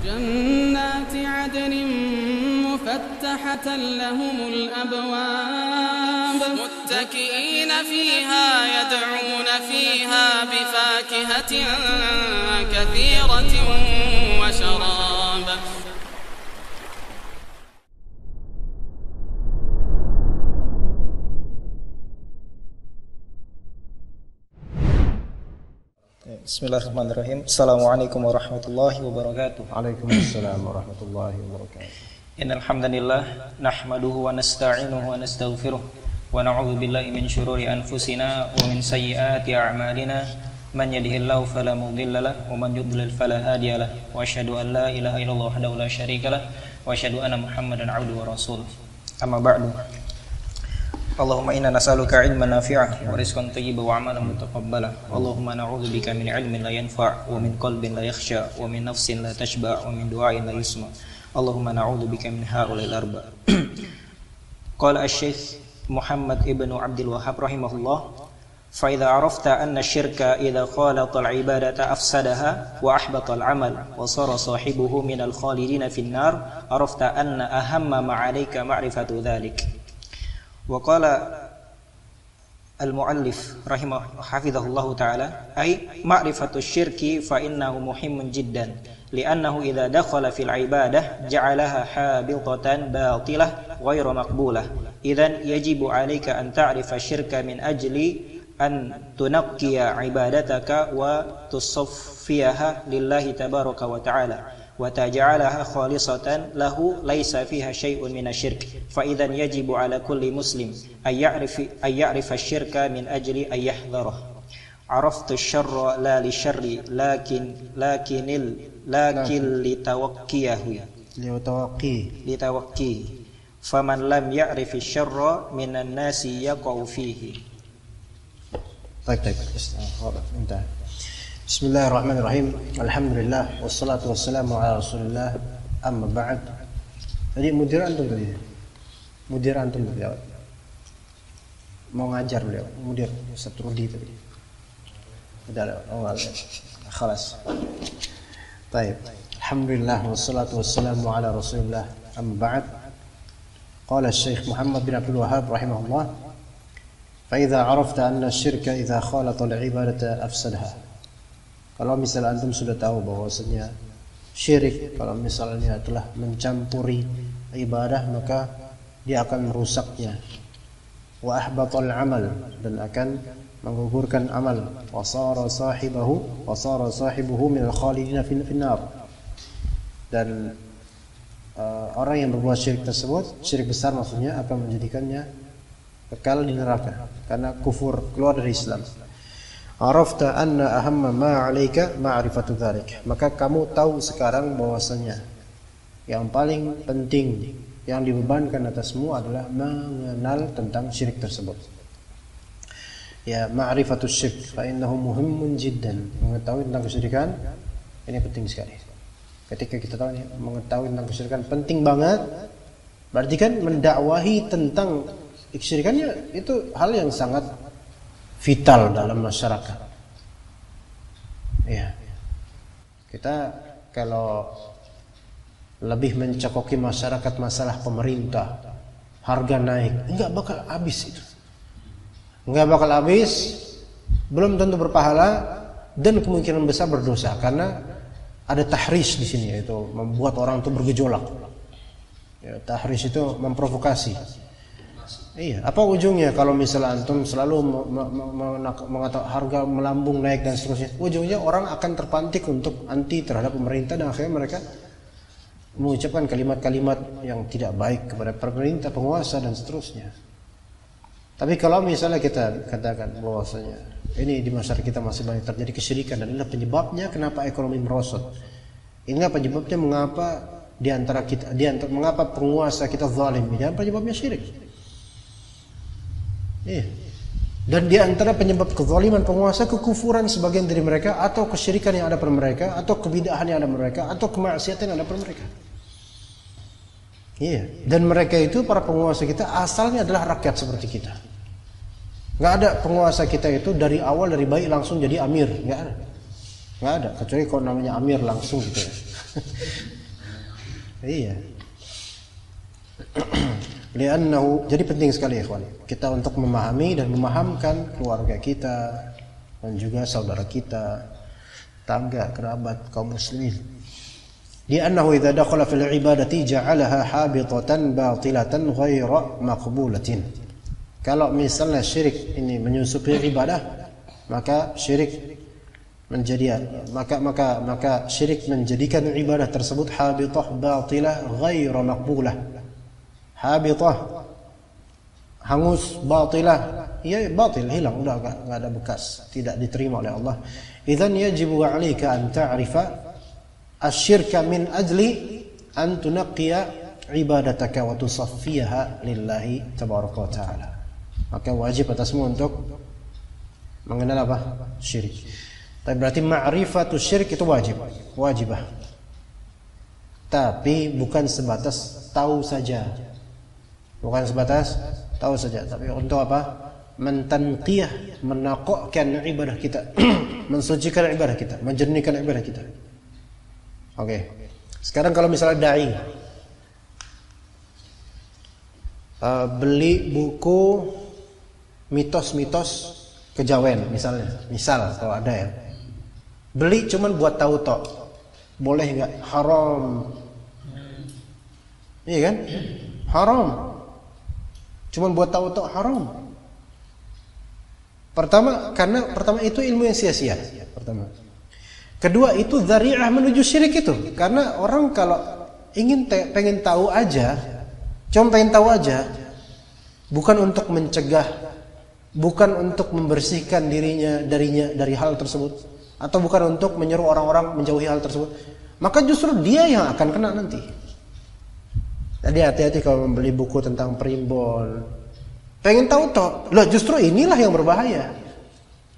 جنات عدن مفتحة لهم الأبواب متكئين فيها يدعون فيها بفاكهة كثيرة وشراب. Bismillahirrahmanirrahim. Assalamualaikum warahmatullahi wabarakatuh. Waalaikumsalam warahmatullahi wabarakatuh. Innal hamdalillah nahmaduhu wa nasta'inuhu wa nastaghfiruh wa na'udzu billahi min shururi anfusina wa min sayyiati a'malina man yahdihillahu fala mudilla lahu wa man yudlil fala hadiya lahu wa asyhadu an la ilaha illallah wahdahu la syarika lahu wa asyhadu anna Muhammadan 'abduhu wa rasuluh. Amma ba'du. Allahumma inna nas'aluka ilman nafi'ah wa rizqan thayyiban wa amalan mutaqabbala. Allahumma na'udzubika min ilmin la yanfa' wa min qalbin la yakhsha wa min nafsin la tashba' wa min du'ain la yusma. Allahumma na'udzubika min ha'ula'il arba'. Qala asy-syekh Muhammad ibnu Abdul Wahhab rahimahullah, fa idza arafta anna asy-syirka idza khalata al-ibadata afsadaha wa ahbata al-amal wa sara sahibuhu min al-khalidina fin nar, arafta anna ahamma ma 'alaika ma'rifatu dzalik. Wa qala al-muallif hafizahullahu ta'ala ay ma'rifatu syirki fa innahu muhimmun jiddan li'annahu idza dakhala fil ibadah ja'alaha habitatan batilah ghairu maqbulah idzan yajibu 'alaika an ta'rifa syirka min ajli an tunaqqiya ibadataka wa tusaffiyaha lillahi tabaraka wa ta'ala wa taj'alaha khalisatan lahu laisa fiha syai'un minasyirk fa idzan yajibu 'ala kulli muslim ay ya'rifa asy-syirka min ajli ay yahdharah. Araftu asy-syarra la li syarri lakin litawaqqihi faman lam ya'rif asy-syarra minan nasi yaqau fihi. Baik. Entah. Bismillahirrahmanirrahim. Alhamdulillah wassalatu wassalamu ala Rasulillah. Amma ba'd. Jadi mudir antum beliau. Mau ngajar beliau. Mudir Ustaz Rudi tadi. Udah khalas. Baik. Alhamdulillah wassalatu wassalamu ala Rasulillah. Amma ba'd. Qala Syekh Muhammad bin Abdul Wahhab rahimahullah, fa idza arafta anna asy-syirka idza khalata al-ibadata afsadaha. Kalau misalnya antum sudah tahu bahwasanya syirik kalau misalnya telah mencampuri ibadah maka dia akan merusaknya, wa ahbatal amal dan akan menggugurkan amal, wa sara sahibuhu minal khalidina finnar, dan orang yang berbuat syirik tersebut, syirik besar maksudnya, akan menjadikannya kekal di neraka karena kufur, keluar dari Islam. Arafta anna ahamma ma 'alaika ma'rifatu dzalik. Maka kamu tahu sekarang bahwasanya yang paling penting yang dibebankan atasmu adalah mengenal tentang syirik tersebut. Ya, ma'rifatus syirk fa innahu muhimmun jiddan. Mengetahui tentang kesyirikan ini penting sekali. Ketika kita tahu mengetahui tentang kesyirikan penting banget, berarti kan mendakwahi tentang kesyirikannya itu hal yang sangat vital dalam masyarakat. Ya. Kita kalau lebih mencokoki masyarakat masalah pemerintah, harga naik, enggak bakal habis itu. Enggak bakal habis, belum tentu berpahala dan kemungkinan besar berdosa karena ada tahris di sini, yaitu membuat orang itu bergejolak. Ya, tahris itu memprovokasi. Iya, apa ujungnya kalau misalnya antum selalu mengatakan harga melambung naik dan seterusnya? Ujungnya orang akan terpantik untuk anti terhadap pemerintah dan akhirnya mereka mengucapkan kalimat-kalimat yang tidak baik kepada pemerintah, penguasa dan seterusnya. Tapi kalau misalnya kita katakan bahwasanya ini di masyarakat kita masih banyak terjadi kesyirikan dan inilah penyebabnya kenapa ekonomi merosot. Inilah penyebabnya mengapa mengapa penguasa kita zalim. Ini penyebabnya syirik. Iya. Dan di antara penyebab kezaliman penguasa kekufuran sebagian dari mereka atau kesyirikan yang ada pada mereka atau kebidahan yang ada pada mereka atau kemaksiatan yang ada pada mereka. Iya. Dan mereka itu para penguasa kita asalnya adalah rakyat seperti kita. Nggak ada penguasa kita itu dari awal dari bayi langsung jadi amir, nggak ada. Kecuali kalau namanya amir langsung gitu ya. Iya. Li'annahu, jadi penting sekali ikhwan kita untuk memahami dan memahamkan keluarga kita dan juga saudara kita, tangga, kerabat, kaum muslimin. Li'annahu idza dakhala fil ibadati ja'alaha habitatan batilatan ghaira maqbulatin. Kalau misalnya syirik ini menyusupi ibadah, maka syirik menjadi maka syirik menjadikan ibadah tersebut habitah batilah ghaira maqbulah. Habitah hangus, batilah ya batil, hilang, udah enggak ada bekas, tidak diterima oleh Allah. Idzan yajibu 'alaika an ta'rifa asy-syirka min ajli an tunqiya ibadataka wa tusaffiha lillahi tabaraka wa ta'ala. Maka wajib atasmu untuk mengenal apa? Syirik. Tapi berarti ma'rifatus syirik itu wajibah. Tapi bukan sebatas tahu saja. Tapi untuk apa? Mentanqiyah, menaqokkan ibadah kita, mensucikan ibadah kita, menjernihkan ibadah kita. Oke. Sekarang kalau misalnya dai beli buku mitos-mitos kejawen misal kalau ada ya, beli cuman buat tahu tok, boleh nggak? Haram. Iya kan? Haram. Cuman buat tahu tok, haram. Pertama itu ilmu yang sia-sia. Pertama. Kedua itu dzari'ah menuju syirik itu. Karena orang kalau pengen tahu aja, cuma pengen tahu aja, bukan untuk mencegah, bukan untuk membersihkan dirinya dari hal tersebut, atau bukan untuk menyeru orang-orang menjauhi hal tersebut, maka justru dia yang akan kena nanti. Jadi hati-hati kalau membeli buku tentang primbon, pengen tahu toh, loh justru inilah yang berbahaya.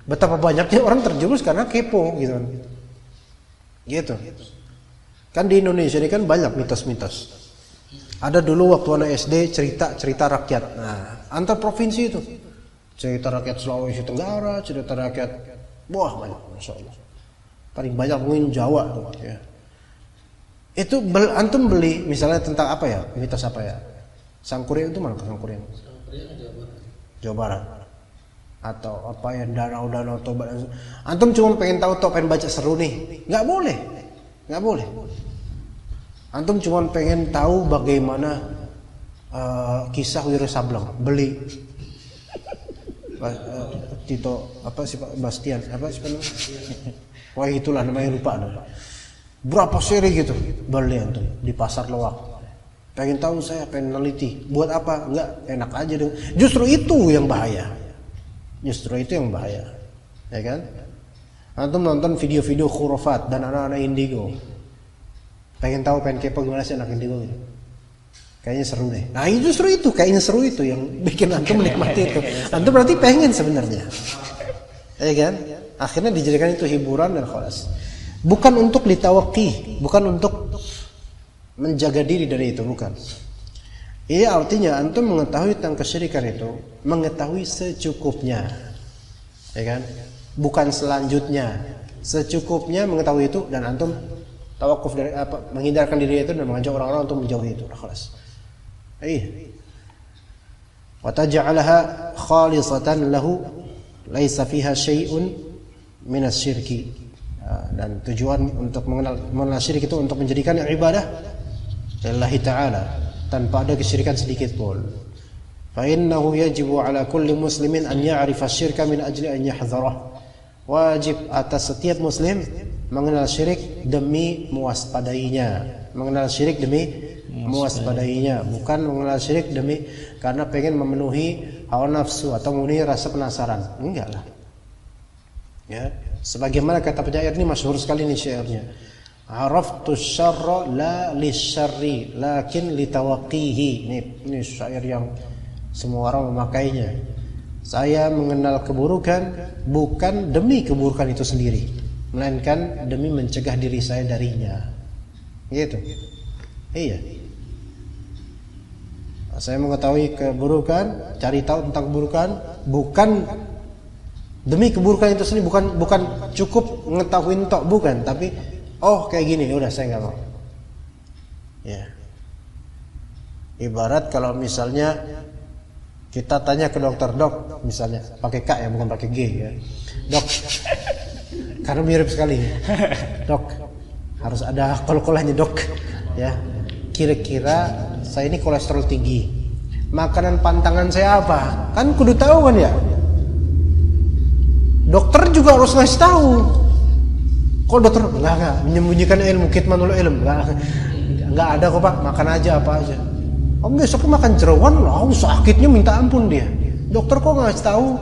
Betapa banyaknya orang terjerumus karena kepo gitu. Gitu. Kan di Indonesia ini kan banyak mitos-mitos. Ada dulu waktu anak SD cerita rakyat. Nah, antar provinsi itu. Cerita rakyat Sulawesi Tenggara, cerita rakyat, wah banyak, masya Allah. Paling banyak mungkin Jawa tuh, ya. Itu antum beli misalnya tentang apa ya, mitos apa ya? Sangkuriang itu mana Sangkuriang? Jawa Barat. Atau apa ya, danau-danau Toba. Antum cuma pengen tahu pengen baca seru nih, nggak boleh. Antum cuma pengen tahu bagaimana kisah Wiro Sableng, beli Tito apa sih Pak Bastian apa sih namanya? Wah itulah namanya, lupa. Berapa seri gitu beli antum di pasar Loak. Pengen tahu, saya pengen neliti. Buat apa? Enggak, enak aja dong. Justru itu yang bahaya. Ya kan? Antum nonton video-video khurafat dan anak-anak indigo. Pengen tahu, pengen kepo gimana sih anak indigo gitu. Kayaknya seru deh. Nah, justru itu kayaknya seru itu yang bikin antum menikmati itu. Antum berarti pengen sebenarnya. Ya kan? Akhirnya dijadikan itu hiburan dan khalas. Bukan untuk ditawaki, bukan untuk menjaga diri dari itu, bukan. Ini artinya antum mengetahui tentang kesyirikan itu, mengetahui secukupnya, ya kan? Bukan selanjutnya, secukupnya mengetahui itu, dan antum tawakuf dari apa, menghindarkan diri itu dan mengajak orang-orang untuk menjauhi itu. Khalas. Wa taj'alaha khalisatan lahu, laisa fiha syai'un minas syirki. Dan tujuan untuk mengenal syirik itu untuk menjadikan ibadah lillahi ta'ala tanpa ada kesyirikan sedikit pun. Fa innahu yajibu ala kulli muslimin an ya'rifa syirka min ajli an yahdharah. Wajib atas setiap muslim mengenal syirik demi mewaspadainya. Bukan mengenal syirik demi karena pengen memenuhi hawa nafsu atau memenuhi rasa penasaran. Enggak lah. Ya, sebagaimana kata penyair ini, masyhur sekali nih syairnya. Araftu syarra la lisyarri lakin litawaqqihi. Ini syair yang semua orang memakainya. Saya mengenal keburukan bukan demi keburukan itu sendiri, melainkan demi mencegah diri saya darinya. Gitu. Iya. Saya mengetahui keburukan, cari tahu tentang keburukan bukan demi keburukan itu sendiri, bukan cukup ngetahuin tok, bukan, tapi oh kayak gini, udah saya nggak mau. Ya. Ibarat kalau misalnya kita tanya ke dokter, dok, misalnya pakai K ya, bukan pakai G ya, dok, karena mirip sekali, dok, harus ada kol-kolanya dok, ya, kira-kira saya ini kolesterol tinggi, makanan pantangan saya apa? Kan kudu tahu kan ya. Dokter juga harus ngasih tahu. Kok dokter enggak menyembunyikan ilmu, kitmanul ilm, enggak ada kok Pak, makan aja apa aja. Om besok makan jeroan, sakitnya minta ampun dia. Dokter kok ngasih tahu?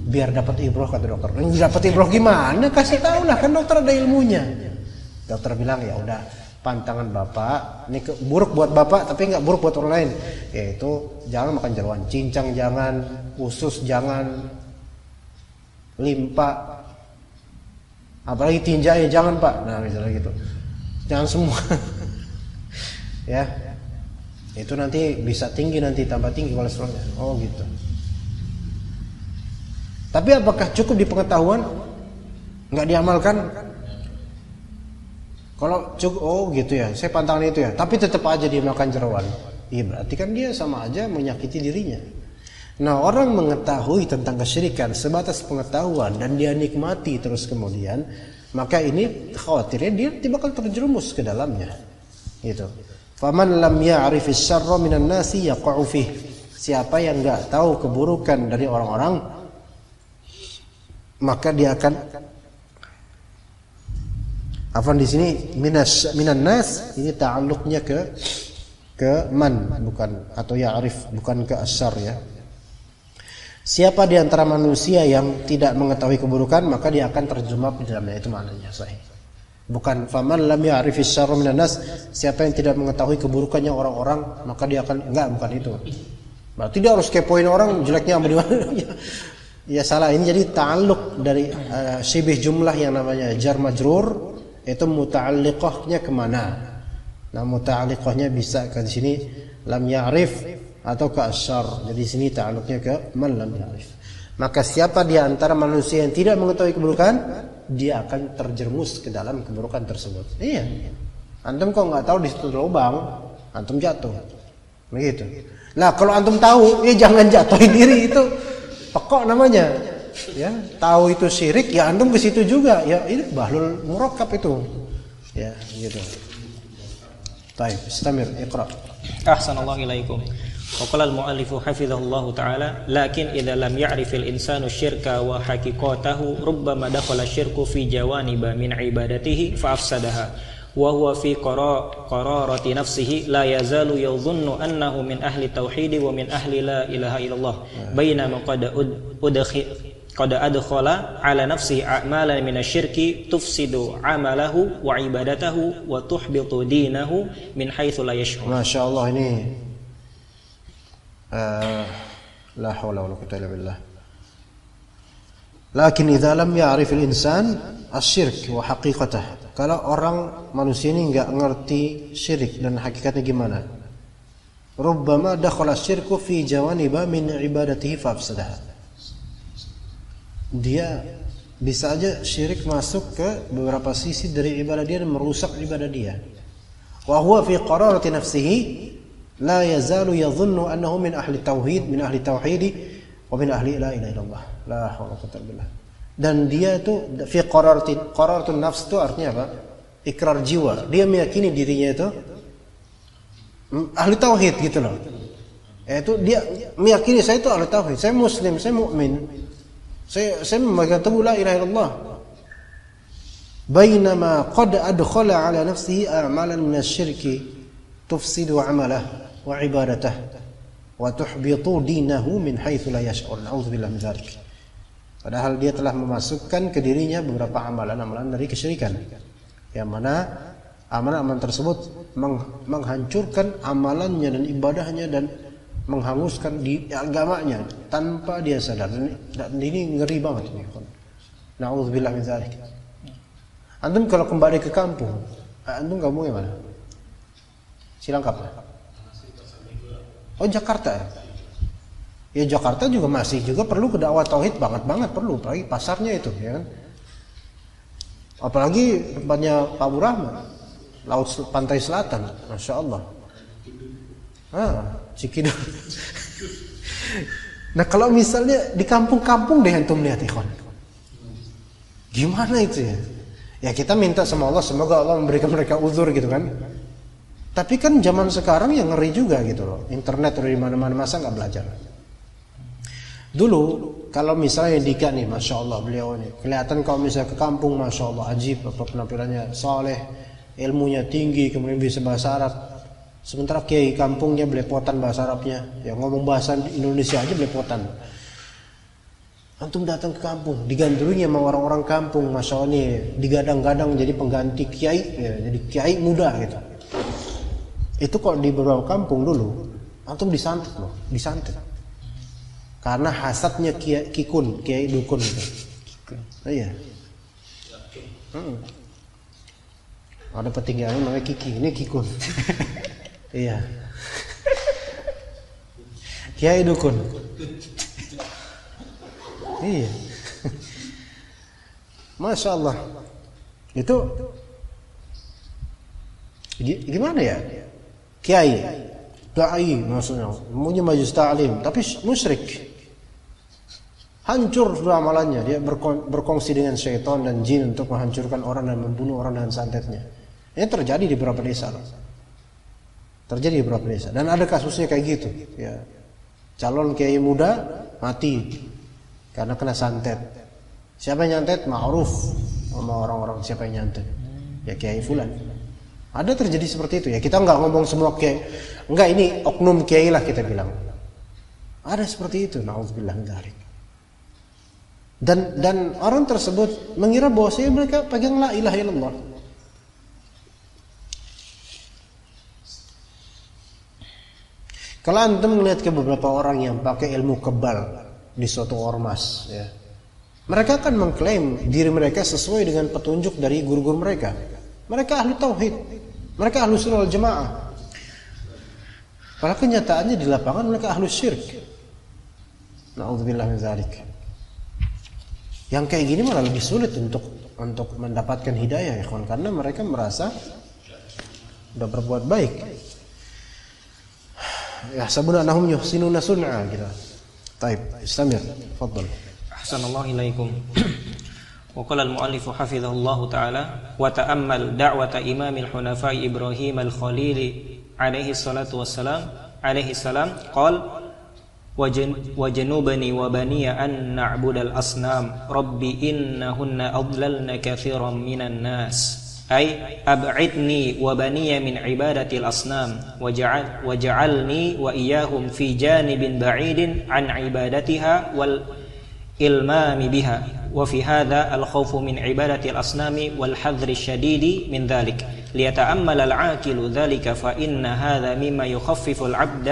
Biar dapat ibroh kata dokter. Dapat ibroh gimana? Kasih tahu lah, kan dokter ada ilmunya. Dokter bilang ya udah, pantangan bapak ini buruk buat bapak tapi nggak buruk buat orang lain. Yaitu jangan makan jeroan, cincang jangan, usus jangan, limpa, apalagi tinja ya jangan Pak. Nah misalnya gitu, jangan semua. Ya. Itu nanti bisa tinggi, nanti tambah tinggi kolesterolnya. Oh gitu. Tapi apakah cukup di pengetahuan, nggak diamalkan? Kalau cukup, oh gitu ya, saya pantangan itu ya, tapi tetap aja dia makan jeroan. Iya berarti kan dia sama aja menyakiti dirinya. Nah orang mengetahui tentang kesyirikan sebatas pengetahuan dan dia nikmati terus kemudian, maka ini khawatirnya dia bakal terjerumus ke dalamnya. Gitu. Faman lam ya'rifis syarra minan nasi yaqa'u fih. Siapa yang enggak tahu keburukan dari orang-orang, maka dia akan di sini minan nas ini ta'alluqnya ke man bukan, atau ya'rif bukan ke asyar ya. Siapa di antara manusia yang tidak mengetahui keburukan, maka dia akan terjebak di dalamnya, itu maknanya sahih. Bukan faman lam ya'rifis syarra minan nas, siapa yang tidak mengetahui keburukannya orang-orang maka dia akan, enggak, bukan itu. Berarti dia harus kepoin orang jeleknya apa di mana. Ya salah, ini jadi ta'alluq dari syibih jumlah yang namanya jar majrur, itu muta'alliqahnya kemana. Nah muta'alliqahnya bisa ke sini lam ya'rif atau ke asyar. Jadi sini ta'alluqnya ke man lam ya'rif. Maka siapa di antara manusia yang tidak mengetahui keburukan, dia akan terjerumus ke dalam keburukan tersebut. Iya. Antum kok nggak tahu di situ lubang, antum jatuh. Begitu. Nah, kalau antum tahu, ya jangan jatuhin diri, itu pekok namanya. Ya, tahu itu syirik, ya antum ke situ juga. Ya, ini bahlul murakkab itu. Ya, gitu. Baik, istamir, iqra. Ahsanallahu ilaikum. Waqala al-mu'allifu hafizahullahu ta'ala, lakin idza lam ya'rifil insanu syirka wa haqiqatahu rubbama dakhala syirku fi jawaniba min ibadatihi fa afsadaha wa huwa fi qararati nafsihi la yazalu yadhunnu annahu min ahli tauhid wa min ahli la ilaha illallah bainama qad adkhala ala nafsihi a'malan min asyirki tufsidu amalahu wa ibadatahu wa tuhbitu dinahu min haitsu la yash'ur. Masyaallah, ini la haula wala quwwata illa billah. Lakin idza lam ya'rif al-insan asy-syirk wa haqiqatah. Kalau orang manusia ini enggak ngerti syirik dan hakikatnya gimana, rubbama dakhala asy-syirku fi jawaniba min ibadatihi fa afsadaha. Dia bisa aja syirik masuk ke beberapa sisi dari ibadah dia dan merusak ibadah dia. Wa huwa fi qararati nafsihi la yazalu yadhunnu annahu min ahli tauhid, min ahli tauhid wa min ahli la ilaha illallah. La haula wala quwwata illa billah. Dan dia itu fi qararatun nafs itu artinya apa? Ikrar jiwa. Dia meyakini dirinya itu ahli tauhid gitu loh. Itu dia meyakini saya itu ahli tauhid, saya muslim, saya mukmin. Saya memegang teguh la ilaha illallah. Bainama qad adkhala ala nafsihi a'malan min asy-syirki tufsidu 'amalahu wa ibadatah wa tuhbitu dinahu min haitsu la yash'ur. Na'udzubillah min dzalik. Padahal dia telah memasukkan ke dirinya beberapa amalan-amalan dari kesyirikan, yang mana amalan-amalan tersebut menghancurkan amalannya dan ibadahnya dan menghanguskan di agamanya tanpa dia sadar. Dan ini ngeri banget ini. Na'udzubillah min dzalik. Antum kalau kembali ke kampung, antum kampungnya mana? Cilangkap ya? Oh Jakarta ya? Ya Jakarta juga masih juga perlu ke dakwah tauhid banget perlu, apalagi pasarnya itu ya kan. Apalagi tempatnya Pak Abu Rahman. pantai selatan, masya Allah. Cikidul. Nah kalau misalnya di kampung-kampung deh antum lihat ikhwan, gimana itu ya? Ya kita minta sama Allah, semoga Allah memberikan mereka uzur gitu kan. Tapi kan zaman sekarang yang ngeri juga gitu loh. Internet udah di mana-mana, masa nggak belajar? Dulu kalau misalnya Dika nih, masya Allah beliau ini kelihatan kalau misalnya ke kampung, masya Allah ajib, apa penampilannya soleh, ilmunya tinggi, kemudian bisa bahasa Arab. Sementara kiai kampungnya belepotan bahasa Arabnya, ya ngomong bahasa Indonesia aja belepotan. Antum datang ke kampung, digandrungi sama orang-orang kampung, masya Allah nih, digadang-gadang jadi pengganti kiai, ya, jadi kiai muda gitu. Itu kalau di beberapa kampung dulu, antum disantet loh, disantet. Karena hasadnya kiai dukun gitu. Iya. Ada petinggiannya namanya Kiki, ini Kikun. Iya. Kiai dukun. Iya. Masya Allah. Itu gimana ya? Kiai, dai maksudnya, punya majelis ta'lim, tapi musyrik. Hancur sudah amalannya, dia berkongsi dengan syaitan dan jin untuk menghancurkan orang dan membunuh orang dengan santetnya. Ini terjadi di beberapa desa. Terjadi di beberapa desa dan ada kasusnya kayak gitu ya. Calon kiai muda mati karena kena santet. Siapa yang nyantet? Ma'ruf sama orang-orang siapa yang nyantet. Ya kiai fulan. Ada terjadi seperti itu ya. Kita nggak ngomong semua kiai. Enggak, ini oknum kiai lah kita bilang. Ada seperti itu. Nauzubillah min dzalik. Dan orang tersebut mengira bahwasanya mereka pegang la ilaha illallah. Kalau antum melihat ke beberapa orang yang pakai ilmu kebal di suatu ormas, ya, mereka akan mengklaim diri mereka sesuai dengan petunjuk dari guru-guru mereka. Mereka ahli tauhid, mereka ahli sunnah wal jamaah. Padahal kenyataannya di lapangan mereka ahli syirik. Na'udzubillah min dzalik. Yang kayak gini malah lebih sulit untuk mendapatkan hidayah ya kawan, karena mereka merasa sudah berbuat baik. Ya sabuna annahum yuhsinuna sun'a gitu. Baik, istamir. Tafadhal. Ahsanallahu ilaikum. Wa qala al-mu'allif hafizahullahu ta'ala wa ta'ammal da'wata imamil hunafa'i Ibrahim al-Khalil alaihi salatu wassalam qala وجنوبني وبني أن نعبد الأصنام ربي إنهن أضللن كثيرا من الناس أي أبعدني وبني من عبادة الأصنام وجعلني وإياهم في جانب بعيد عن عبادتها والإلمام بها وفي هذا الخوف من عبادة الأصنام والحذر الشديد من ذلك ليتأمل العاقل ذلك فإن هذا مما يخفف العبد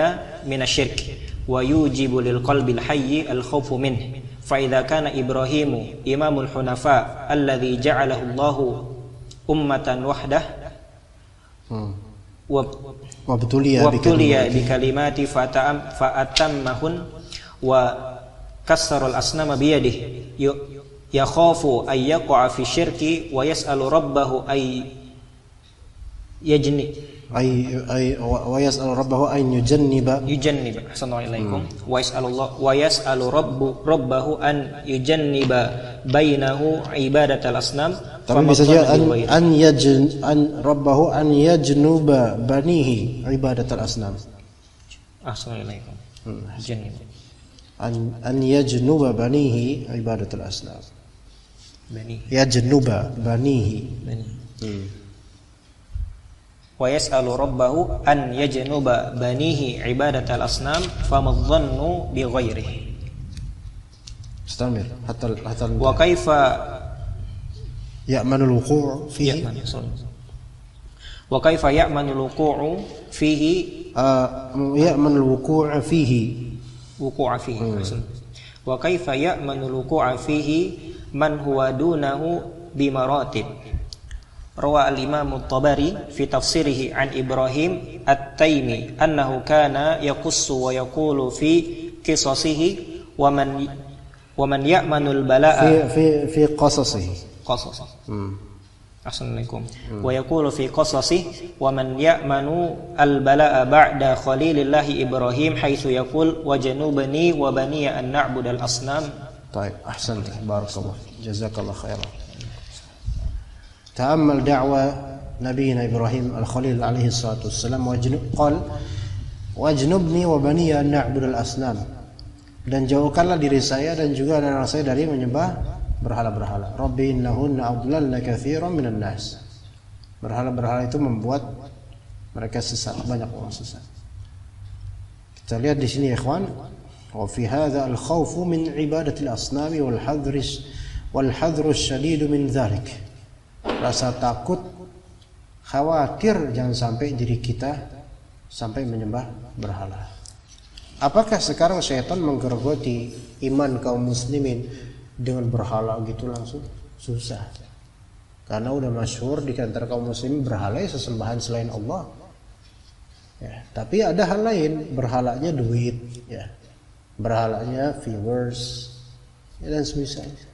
من الشرك ويوجب للقلب الحي الخوف منه فإذا كان إبراهيم إمام الحنفاء الذي جعله الله أمة وحده وابتلي بكلمات فأتمهن وكسر الأصنام بيده يخاف أن يقع في الشرك ويسأل ربه أن ويسأل ربه أن يجنب Assalamualaikum ilaikum wa yas'alu rabbahu an yujanniba bainahu ibadatal asnam. Tapi bisa juga rabbahu an yajnuba banihi ibadatal asnam. Assalamualaikum. An yajnuba banihi ibadatal asnam. Yajnuba banihi. Wa yas'alu rabbahu an yajnuba banihi ibadatal asnam famadhannu bi ghairihi. Istamir hatta wa kaifa ya'manul wuqu' fihi wa kaifa ya'manul wuqu'u fihi ya'manul wuqu'u fihi wa kaifa ya'manul wuqu'u fihi man huwa dunahu bi maratib. Rawa al-Imam at-Tabari fi tafsirihi an Ibrahim at-Taimi annahu kana yaqussu wa yaqulu fi qisasihi wa man ya'manul bala'a fi qasasihi Assalamualaikum. Wa yaqulu fi qasasi wa man ya'manu al-bala'a ba'da khalilillahi Ibrahim haitsu yaqul wa janubani wa baniya an na'budal asnam. Baik, ahsanta, barakallah. Jazakallah khairan. Ta'ammal da'wa nabiyina Ibrahim al-Khalil alaihi salatu wassalam qala wajnubni wa baniya an na'budal asnam. Dan jauhkanlah diri saya dan juga anak saya dari menyembah berhala-berhala. Rabbi innahunna adlalna katsiran minan nas. Berhala-berhala itu membuat mereka sesat, banyak orang sesat. Kita lihat di sini ya ikhwan, wa fi hadza al-khawf min ibadati al-asnam wal hadr ash-shadid min dhalik. Rasa takut, khawatir jangan sampai diri kita sampai menyembah berhala. Apakah sekarang syaitan menggerogoti iman kaum muslimin dengan berhala gitu langsung? Susah. Karena udah masyhur di antara kaum muslimin berhala ya sesembahan selain Allah. Ya, tapi ada hal lain, berhalanya duit, ya. Berhalanya viewers, ya, dan semisalnya.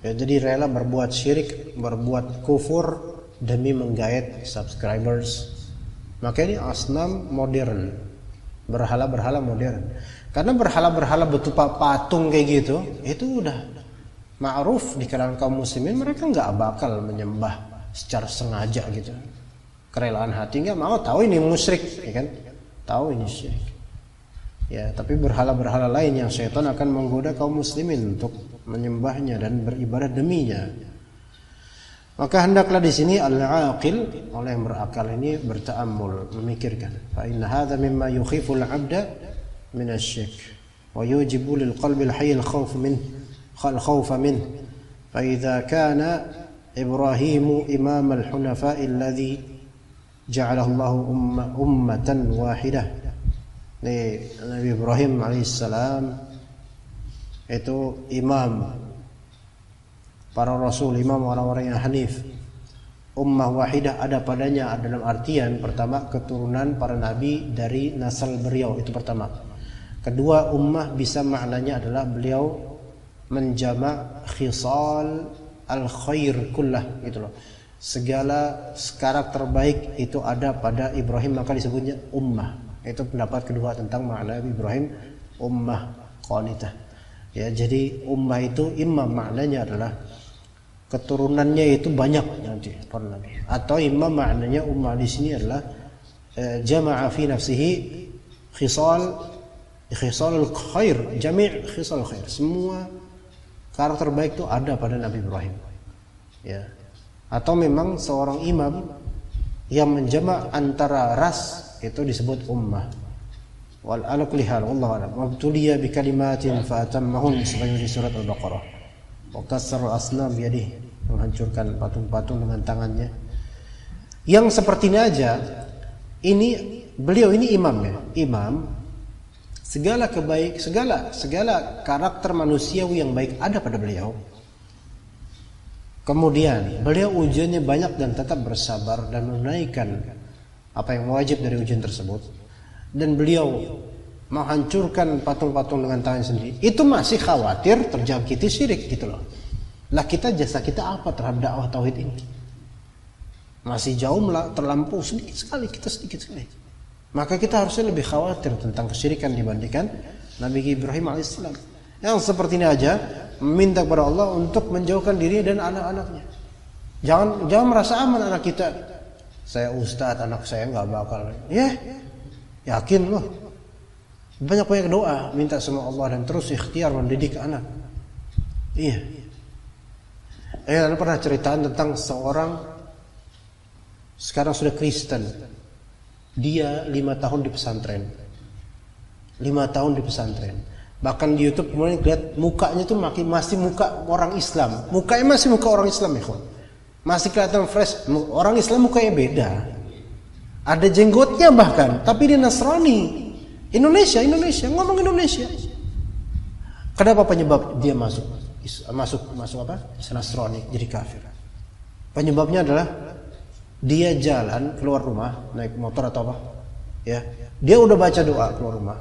Ya, jadi rela berbuat syirik, berbuat kufur demi menggait subscribers. Maka ini asnam modern, berhala-berhala modern. Karena berhala-berhala berupa patung kayak gitu, itu udah ma'ruf di kalangan kaum muslimin. Mereka nggak bakal menyembah secara sengaja gitu. Kerelaan hati nggak mau, tahu ini musyrik, ya kan? Tahu ini syirik. Ya, tapi berhala-berhala lain yang syaitan akan menggoda kaum muslimin untuk menyembahnya dan beribadah deminya. Maka hendaklah di sini al-aqil, oleh yang berakal ini berta'ammul, memikirkan. Fa inna hadza mimma yukhifu al-'abda min asy-syirk wa yujibu lil qalbi al-hayy al-khawf min. Fa idza kana Ibrahim imam al-hunafa alladhi ja'alahu Allah ummatan wahidah. Nabi Ibrahim alaihissalam itu imam para rasul, imam orang-orang yang hanif, ummah wahidah ada padanya dalam artian pertama keturunan para nabi dari nasal beliau, itu pertama. Kedua, ummah bisa maknanya adalah beliau menjamak khisal al-khair kullah gitu loh. Segala karakter baik itu ada pada Ibrahim, maka disebutnya ummah. Itu pendapat kedua tentang makna Ibrahim ummah qanitah. Ya, jadi ummah itu imam maknanya adalah keturunannya itu banyak nanti para nabi. Atau imam maknanya ummah di sini adalah jama'a fi nafsihi khisalul khair, jami' khisal khair. Semua karakter baik itu ada pada Nabi Ibrahim. Ya. Atau memang seorang imam yang menjamak antara ras itu disebut ummah. Wal ala kulli hal wallahu a'lam. Wabtuliya bi kalimatin fa atammahun sebagaimana di surat Al-Baqarah. Wa kasara al-asnam biyadihi, menghancurkan patung-patung dengan tangannya. Yang seperti ini aja, ini beliau ini imamnya, imam. Segala segala karakter manusiawi yang baik ada pada beliau. Kemudian beliau ujiannya banyak dan tetap bersabar dan menunaikan apa yang wajib dari ujian tersebut. Dan beliau menghancurkan patung-patung dengan tangan sendiri. Itu masih khawatir terjangkiti syirik gitu loh. Lah kita, jasa kita apa terhadap dakwah tauhid ini? Masih jauh terlampau sedikit sekali. Maka kita harusnya lebih khawatir tentang kesyirikan dibandingkan Nabi Ibrahim alaihissalam. Yang seperti ini aja meminta kepada Allah untuk menjauhkan diri dan anak-anaknya. Jangan merasa aman anak kita. Saya ustadz, anak saya nggak bakal. Yakin loh. Banyak-banyak doa minta sama Allah dan terus ikhtiar mendidik anak. Iya. Anda pernah ceritaan tentang seorang sekarang sudah Kristen. Dia 5 tahun di pesantren. 5 tahun di pesantren. Bahkan di YouTube kemudian lihat mukanya tuh masih muka orang Islam. Mukanya masih muka orang Islam ya kawan. Masih kelihatan fresh. Orang Islam mukanya beda. Ada jenggotnya bahkan, tapi dia Nasrani. Indonesia, ngomong Indonesia. Kenapa penyebab dia masuk apa? Nasrani, jadi kafir. Penyebabnya adalah dia jalan keluar rumah naik motor atau apa? Ya, dia udah baca doa keluar rumah.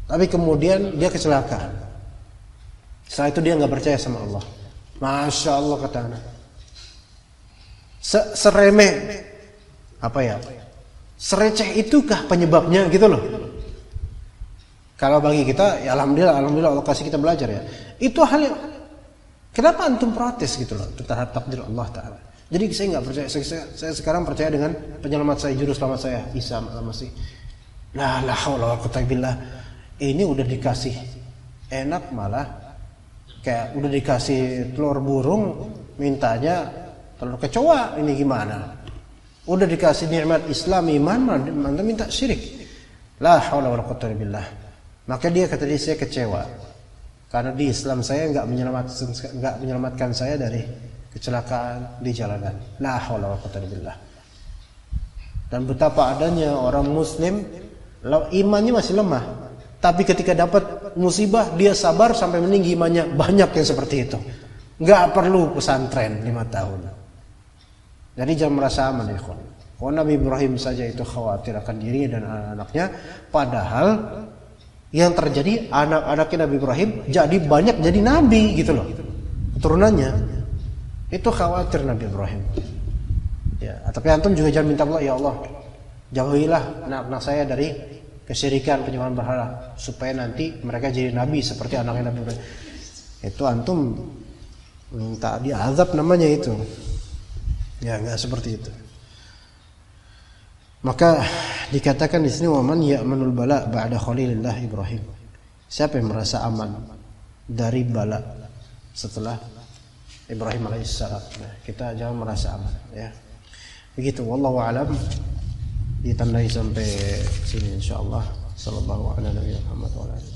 Tapi kemudian dia kecelakaan. Setelah itu dia nggak percaya sama Allah. Masya Allah kata anak. seremeh apa ya? Sereceh itukah penyebabnya gitu loh. Kalau bagi kita ya alhamdulillah Allah kasih kita belajar ya. Itu hal yang kenapa antum protes gitu loh terhadap takdir Allah Ta'ala. Jadi saya nggak percaya, saya sekarang percaya dengan penyelamat saya, juru selamat saya, Isa Al-Masih. La haula wala quwwata billah. Ini udah dikasih enak malah kayak udah dikasih telur burung mintanya telur kecoa, ini gimana? Udah dikasih nikmat Islam iman malah minta syirik. La haula wala quwwata billah. Maka dia kata dia, saya kecewa karena di Islam saya nggak menyelamatkan saya dari kecelakaan di jalanan. La haula wala quwwata billah. Dan betapa adanya orang muslim imannya masih lemah, tapi ketika dapat musibah dia sabar sampai meninggi imannya. Banyak yang seperti itu. Nggak perlu pesantren 5 tahun. Jadi jangan merasa aman ya kawan. Kalau Nabi Ibrahim saja itu khawatir akan dirinya dan anak-anaknya, padahal yang terjadi anak-anaknya Nabi Ibrahim jadi banyak jadi nabi gitu loh, keturunannya. Itu khawatir Nabi Ibrahim. Ya, tapi antum juga jangan minta Allah, ya Allah, jauhilah anak-anak saya dari kesyirikan penyembahan berhala supaya nanti mereka jadi nabi seperti anaknya Nabi Ibrahim. Itu antum minta dia azab namanya itu. Ya, enggak seperti itu. Maka dikatakan di sini waman ya'manul bala ba'da khalilillah Ibrahim. Siapa yang merasa aman dari bala setelah Ibrahim alaihissalam? Nah, kita jangan merasa aman ya. Begitu wallahu alam. Ditandai sampai sini insyaallah. Sallallahu alaihi wa sallam.